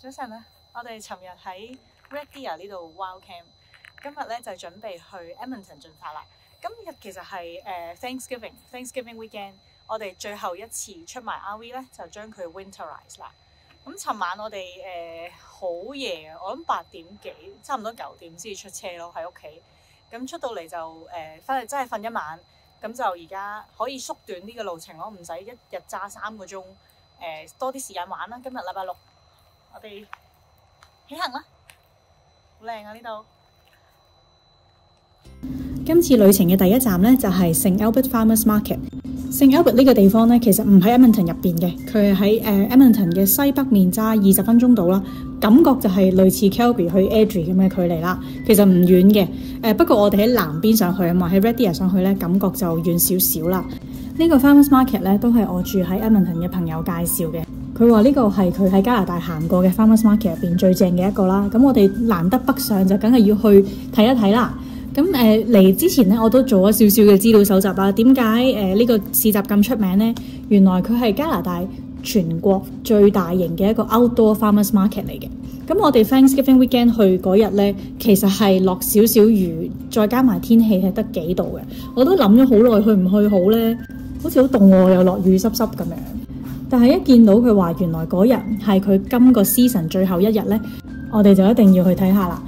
早晨啊！我哋尋日喺 Red Deer 呢度 Wild Camp， 今日咧就準備去 Edmonton 進發啦。今日其實係Thanksgiving weekend， 我哋最後一次出埋 RV 咧，就將佢 winterize 啦。咁尋晚我哋好夜啊，我諗8點幾，差唔多9點先至出車咯，喺屋企。咁出到嚟就翻嚟真係瞓一晚，咁就而家可以縮短呢個路程咯，唔使一日揸3個鐘，多啲時間玩啦。今日禮拜6，我哋起行啦，好靚啊呢度！今次旅程嘅第一站呢，就係聖 Albert Farmers Market。聖 Albert 呢個地方呢，其實唔喺 Edmonton 入邊嘅，佢係喺Edmonton 嘅西北面揸20分鐘到啦。感覺就係類似 Calgary 去 Airdrie 咁嘅距離啦，其實唔遠嘅。不過我哋喺南邊上去啊嘛，喺 Red Deer 上去呢，感覺就遠少少啦。呢個 Farmers Market 呢，都係我住喺 Edmonton 嘅朋友介紹嘅。佢話呢個係佢喺加拿大行過嘅 Farmers Market 入邊最正嘅一個啦。咁我哋難得北上就梗係要去睇一睇啦。咁嚟之前呢，我都做咗少少嘅資料搜集啦。點解呢個市集咁出名呢？原來佢係加拿大全國最大型嘅一個 outdoor farmers market 嚟嘅。咁我哋 Thanksgiving weekend 去嗰日呢，其實係落少少雨，再加埋天氣係得幾度嘅。我都諗咗好耐去唔去好呢？好似好凍喎，又落雨濕濕咁樣。但係一見到佢話原來嗰日係佢今個 season 最後一日呢，我哋就一定要去睇下啦。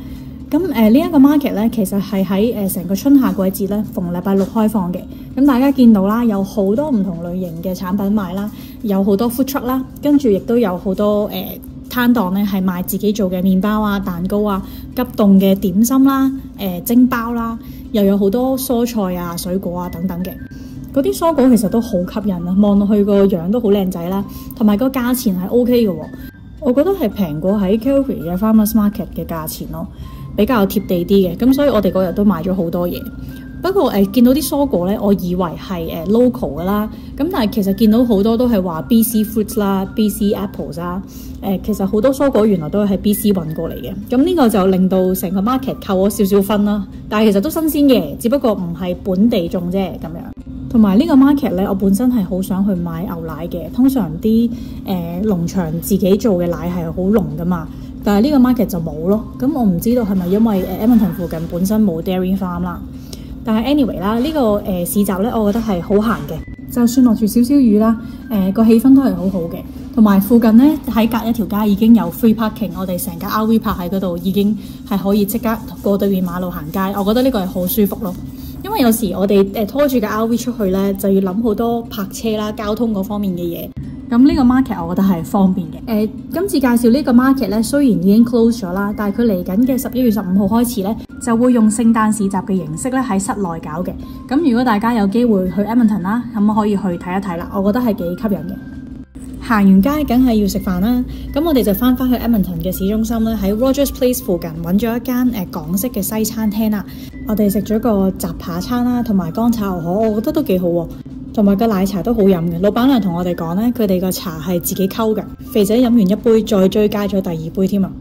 咁呢一個 market 咧，其實係喺成個春夏季節咧，逢禮拜6開放嘅。咁大家見到啦，有好多唔同類型嘅產品賣啦，有好多 food truck 啦，跟住亦都有好多攤檔咧，係賣自己做嘅麵包啊、蛋糕啊、急凍嘅點心啦、蒸包啦，又有好多蔬菜啊、水果啊等等嘅。嗰啲蔬果其實都好吸引啊，望落去個樣都好靚仔啦，同埋個價錢係 OK 嘅喎。我覺得係平過喺 Calgary 嘅 Farmers Market 嘅價錢咯。比較貼地啲嘅，咁所以我哋嗰日都買咗好多嘢。不過見到啲蔬果咧，我以為係local 噶啦，咁但係其實見到好多都係話 BC fruits 啦、BC apples 啦，其實好多蔬果原來都係喺 BC 運過嚟嘅。咁呢個就令到成個 market 扣咗少少分啦。但係其實都新鮮嘅，只不過唔係本地種啫咁樣。同埋呢個 market 咧，我本身係好想去買牛奶嘅。通常啲農場自己做嘅奶係好濃噶嘛。但係呢個 market 就冇咯，咁我唔知道係咪因為Edmonton 附近本身冇 dairy farm 啦。但係 anyway 啦，呢個市集咧，我覺得係好行嘅，就算落住少少雨啦，個氣氛都係好好嘅。同埋附近咧喺隔一條街已經有 free parking， 我哋成架 RV 泊喺嗰度已經係可以即刻過對面馬路行街，我覺得呢個係好舒服咯。因為有時我哋拖住架 RV 出去咧，就要諗好多泊車啦、交通嗰方面嘅嘢。咁呢個 market 我覺得係方便嘅。今次介紹呢個 market 咧，雖然已經 close 咗啦，但係佢嚟緊嘅11月15號開始咧，就會用聖誕市集嘅形式咧喺室內搞嘅。咁如果大家有機會去 Edmonton 啦，咁可以去睇一睇啦。我覺得係幾吸引嘅。行完街梗係要食飯啦，咁我哋就翻去 Edmonton 嘅市中心咧，喺 Rogers Place 附近揾咗一間港式嘅西餐廳啦。我哋食咗個雜扒餐啦，同埋乾炒牛河，我覺得都幾好喎。同埋個奶茶都好飲嘅，老闆娘同我哋講咧，佢哋個茶係自己溝嘅。肥仔飲完一杯，再追加咗第2杯添啊！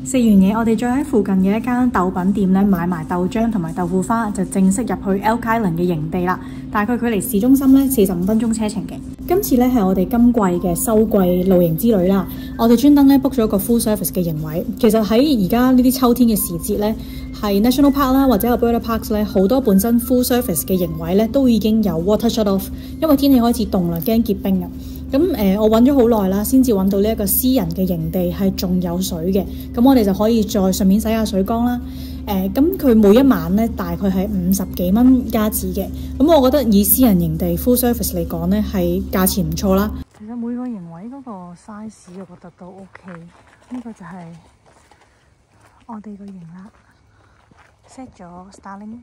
食完嘢，我哋再喺附近嘅一間豆品店咧買埋豆漿同埋豆腐花，就正式入去 Elk Island 嘅營地啦。大概距離市中心咧45分鐘車程嘅。今次咧係我哋今季嘅秋季露營之旅啦。我哋專登咧 book 咗個 full service 嘅營位。其實喺而家呢啲秋天嘅時節咧，係 National Park 啦或者 Alberta Parks 咧，好多本身 full service 嘅營位咧都已經有 water shut off， 因為天氣開始凍啦，驚結冰啊。咁我揾咗好耐啦，先至揾到呢一個私人嘅營地係仲有水嘅，咁我哋就可以再順便洗下水缸啦。咁佢每一晚咧大概係50幾蚊加紙嘅，咁我覺得以私人營地 full service 嚟講咧係價錢唔錯啦。其實每個營位嗰個 size 我覺得都 OK， 呢個就係我哋個營啦 ，set 咗 Starlink。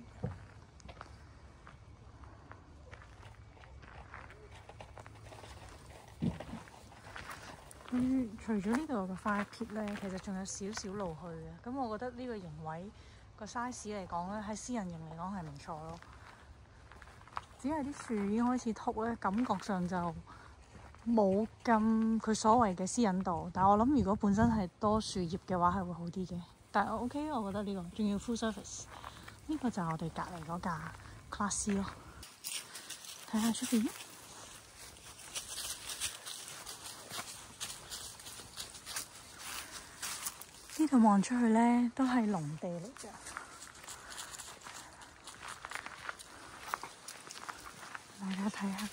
佢除咗呢度個 fire pit 咧，其實仲有少少路去嘅。咁我覺得呢個營位個 size 嚟講咧，喺私人營嚟講係唔錯咯。只係啲樹已經開始禿咧，感覺上就冇咁佢所謂嘅私隱度。但係我諗如果本身係多樹葉嘅話，係會好啲嘅。但係 OK， 我覺得呢個仲要 full service。呢個就係我哋隔離嗰架 Class C 咯。睇下出邊。度望出去咧，都係農地嚟嘅。大家睇下，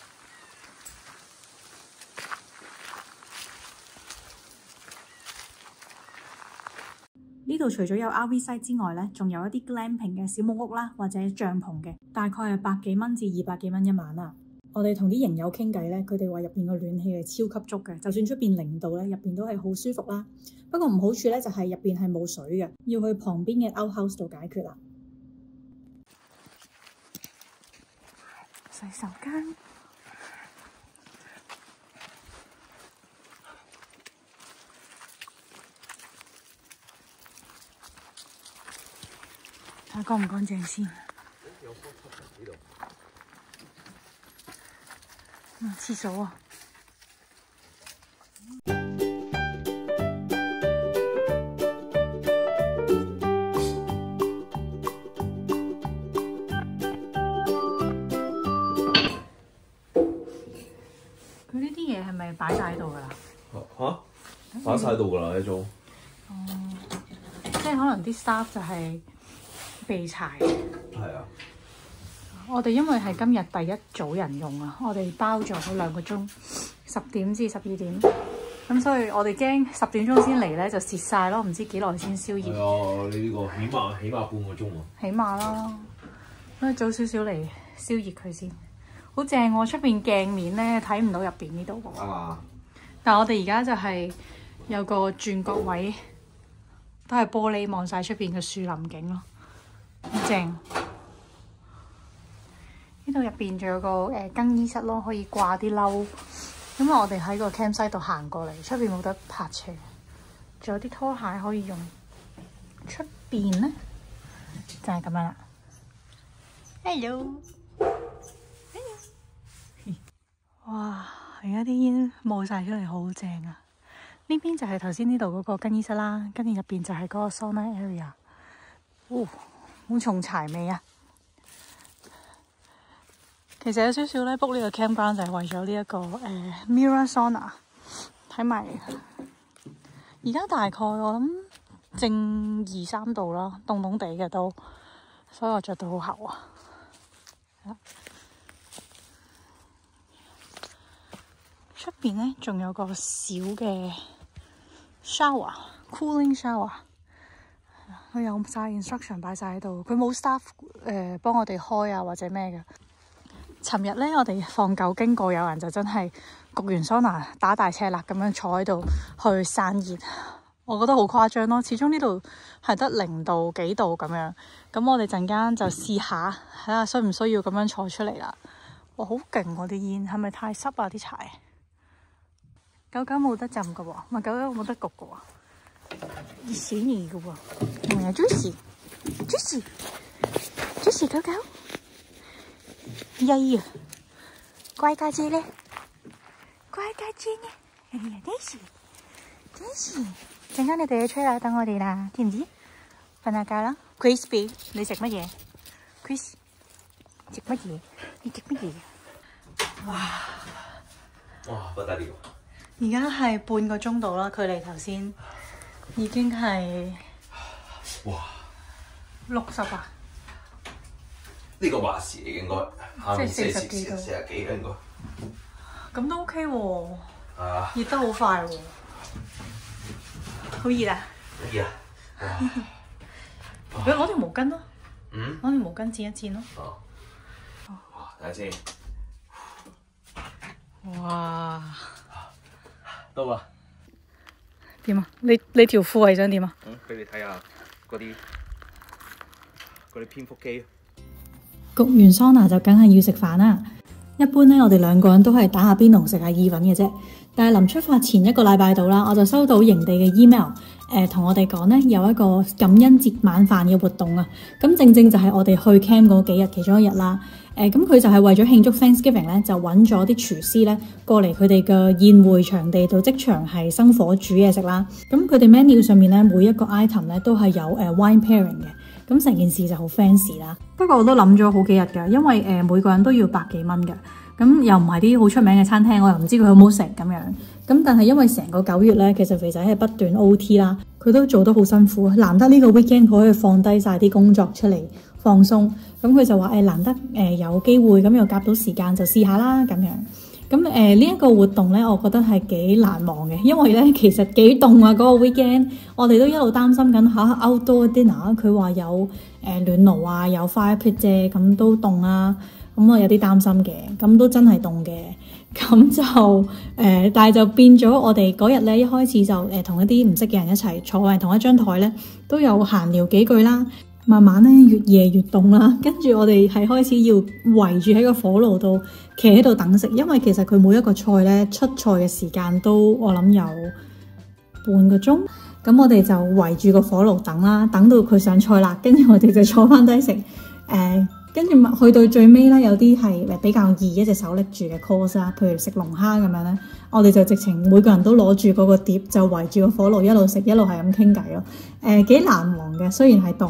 呢度除咗有 RV site 之外咧，仲有一啲 glamping 嘅小木屋啦，或者帳篷嘅，大概係100幾蚊至200幾蚊一晚啦。我哋同啲營友傾偈咧，佢哋話入邊個暖氣係超級足嘅，就算出邊0度咧，入邊都係好舒服啦。不過唔好處咧就係入邊係冇水嘅，要去旁邊嘅 outhouse 度解決啦。洗手間。睇下乾唔乾淨先。廁所啊！佢呢啲嘢係咪擺晒喺度㗎啦？嚇！擺晒喺度㗎啦，呢種。即係可能啲 staff 就係備柴。係啊。我哋因為係今日第一組人用啊，我哋包咗2個鐘，10點至12點，咁所以我哋驚10點鐘先嚟咧就蝕晒咯，唔知幾耐先燒熱。係啊，你呢個起碼半個鐘喎。起碼啦，咁早少少嚟燒熱佢先，好正喎！出邊鏡面咧睇唔到入邊呢度喎。啊！但係我哋而家就係有個轉角位，都係玻璃望晒出邊嘅樹林景咯，好正。呢度入邊仲有個更衣室咯，可以掛啲褸。因為我哋喺個 campsite 度行過嚟，出邊冇得泊車，仲有啲拖鞋可以用。出邊咧就係咁樣啦。Hello， 哇！而家啲煙冒晒出嚟，好正啊！呢邊就係頭先呢度嗰個更衣室啦，跟住入邊就係嗰個 sauna area。哦，好重柴味啊！其實有少少咧 book 呢個 campground 就係為咗呢一個Mira Sauna 睇埋。而家大概我諗正2、3度啦，凍凍地嘅都，所以我着到好厚啊。出邊咧仲有個小嘅 shower，cooling shower。佢有晒 instruction 擺晒喺度，佢冇 staff 幫我哋開啊或者咩嘅。尋日咧，我哋放狗經過，有人就真係焗完桑拿打大赤肋咁樣坐喺度去散熱，我覺得好誇張咯。始終呢度係得0度幾度咁樣，咁我哋陣間就試下睇下需唔需要咁樣坐出嚟啦。哇，好勁喎啲煙，係咪太濕啊啲柴？狗狗冇得浸㗎喎，唔係狗狗冇得焗㗎喎，熱死你㗎喎，係咪啊 ？Juicy 狗狗。呀，乖家姐咧，乖家姐咧，哎呀，Daisy，陣間你哋去吹下等我哋啦，知唔知？瞓下覺啦 ，Crispy， 你食乜嘢 ？Chris， 食乜嘢？你食乜嘢？哇，不得了！而家係半個鐘度啦，距離頭先已經係60啊！呢個華氏應該下面即係40幾度40幾應該。咁都 OK 喎，啊！熱得好快喎，好熱啊！好熱啊！你攞條毛巾咯，攞條毛巾剪一剪咯。哇！睇下先。哇！到啦。點啊？你條褲係想點啊？俾你睇下嗰啲蝙蝠機。焗完桑拿就梗係要食飯啦。一般咧，我哋2個人都係打下邊爐食下意粉嘅啫。但係臨出發前1個禮拜度啦，我就收到營地嘅 email，同我哋講咧有一個感恩節晚飯嘅活動啊。咁正正就係我哋去 camp 嗰幾日其中一日啦。咁佢就係為咗慶祝 Thanksgiving 咧，就揾咗啲廚師咧過嚟佢哋嘅宴會場地度即場係生火煮嘢食啦。咁佢哋 menu 上面咧每一個 item 咧都係有wine pairing 嘅。咁成件事就好 fancy 啦。不過我都諗咗好幾日㗎，因為每個人都要100幾蚊嘅。咁又唔係啲好出名嘅餐廳，我又唔知佢好唔好食咁樣。咁但係因為成個9月咧，其實肥仔係不斷 OT 啦，佢佢都做得好辛苦，難得呢個 weekend 佢可以放低晒啲工作出嚟放鬆，咁佢就話難得有機會咁又夾到時間就試下啦咁樣。咁呢一個活動咧，我覺得係幾難忘嘅，因為咧其實幾凍啊嗰個 weekend，我哋都一路擔心緊嚇 outdoor dinner，佢話有暖爐啊，有 fire pit 啫，咁都凍啊，咁我有啲擔心嘅，咁都真係凍嘅，咁就但係就變咗我哋嗰日咧一開始就同一啲唔識嘅人一齊坐喺同一張台咧，都有閒聊幾句啦。慢慢咧越夜越凍啦，跟住我哋係開始要圍住喺個火爐度企喺度等食，因為其實佢每一個菜咧出菜嘅時間都我諗有半個鐘，咁我哋就圍住個火爐等啦，等到佢上菜啦，跟住我哋就坐翻低食。跟住去到最尾咧，有啲係比較易一隻手拎住嘅 course 啦，譬如食龍蝦咁樣咧，我哋就直情每個人都攞住嗰個碟，就圍住個火爐一路食，一路係咁傾偈咯。幾難忘嘅，雖然係凍。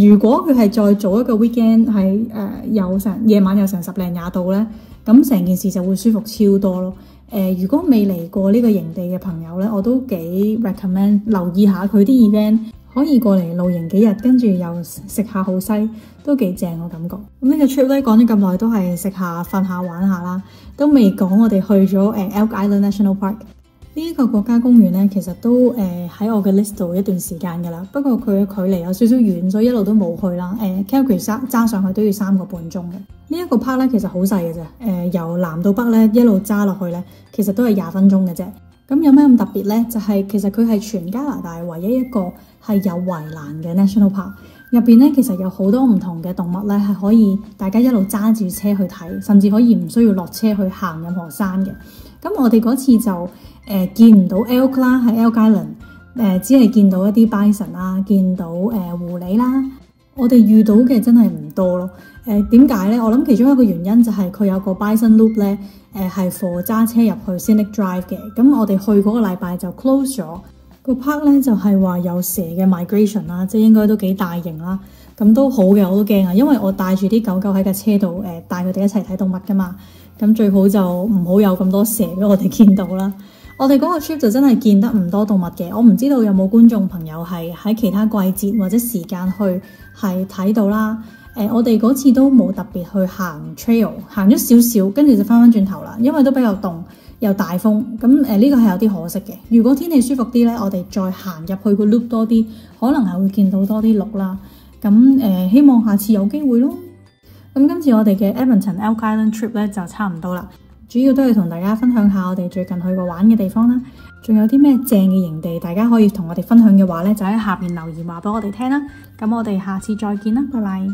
如果佢係再做一個 weekend 係有成夜晚有成10零20度咧，咁成件事就會舒服超多咯。如果未嚟過呢個營地嘅朋友咧，我都幾 recommend 留意下佢啲 event，可以過嚟露營幾日，跟住又食下好西，都幾正我感覺。咁呢個 trip 咧講咗咁耐，都係食下、瞓下、玩下啦，都未講我哋去咗Elk Island National Park。呢一個國家公園咧，其實都喺我嘅 list 度一段時間㗎啦。不過佢嘅距離有少少遠，所以一路都冇去啦。Calgary 揸上去都要3個半鐘嘅。呢一個 park 咧其實好細嘅啫。由南到北咧一路揸落去咧，其實都係20分鐘嘅啫。咁有咩咁特別咧？就係其實佢係全加拿大唯一一個係有圍欄嘅 national park。入邊咧其實有好多唔同嘅動物咧，係可以大家一路揸住車去睇，甚至可以唔需要落車去行任何山嘅。咁我哋嗰次就見唔到 elk 啦，喺 Elk Island，只係見到一啲 bison 啦，見到狐狸啦。我哋遇到嘅真係唔多咯。點解咧？我諗其中一個原因就係佢有個 bison loop 咧，係 for 揸車入去 Scenic Drive 嘅。咁我哋去嗰個禮拜就 close 咗。個 park 咧就係話有蛇嘅 migration 啦，即係應該都幾大型啦。咁都好嘅，我都驚啊，因為我帶住啲狗狗喺架車度，帶佢哋一齊睇動物噶嘛。咁最好就唔好有咁多蛇俾我哋見到啦。我哋嗰個 trip 就真係見得唔多動物嘅。我唔知道有冇觀眾朋友係喺其他季節或者時間去係睇到啦。我哋嗰次都冇特別去行 trail， 行咗少少，跟住就翻轉頭啦，因為都比較凍又大風。咁呢個係有啲可惜嘅。如果天氣舒服啲咧，我哋再行入去個 loop 多啲，可能係會見到多啲鹿啦。咁希望下次有機會咯。咁今次我哋嘅 Edmonton Elk Island trip 咧就差唔多啦，主要都係同大家分享下我哋最近去過玩嘅地方啦。仲有啲咩正嘅營地，大家可以同我哋分享嘅話咧，就喺下面留言話俾我哋聽啦。咁我哋下次再見啦，拜拜。